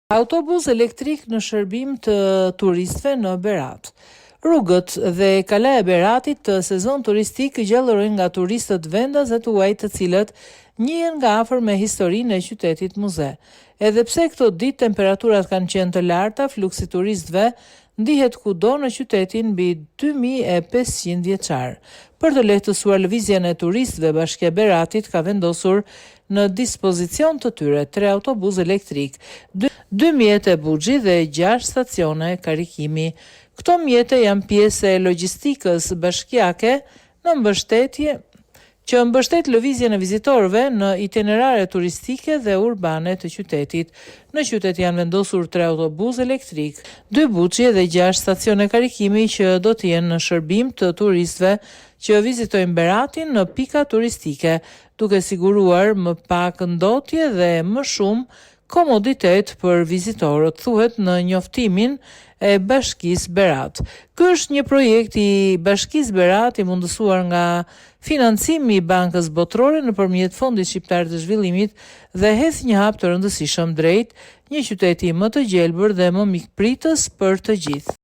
Autobus elektrik në shërbim të turistëve në Berat. Rrugët dhe kala e Beratit të sezon turistik gjallërojnë nga turistët vendas e tuaj të cilët njihen nga afër me historinë e qytetit muze. Edhe pse këto ditë temperaturat kanë qenë të larta, fluksi turistëve ndihet kudo në qytetin mbi 2500 vjeçar. Për të lehtësuar lëvizjen e turistëve, Bashkia e Beratit ka vendosur në dispozicion të tyre 3 autobus elektrik, 2 mjete buxhi dhe 6 stacione karikimi. Këto mjete janë pjesë e logjistikës bashkiake që mbështet lëvizjen e vizitorëve në itinerare turistike dhe urbane të qytetit. Në qytet janë vendosur 3 autobus elektrik, 2 buxhi dhe 6 stacione karikimi që do të jenë në shërbim të turistëve që vizitojnë Beratin në pika turistike, duke siguruar më pak ndotje dhe më shumë komoditet për vizitorët, thuhet në njoftimin e Bashkisë Berat. Ky është një projekt i Bashkisë Berat i mundësuar nga financimi i Bankës Botërore nëpërmjet Fondit Shqiptar të Zhvillimit dhe hedh një hap të rëndësishëm drejt një qyteti më të gjelbër dhe më mikpritës për të gjithë.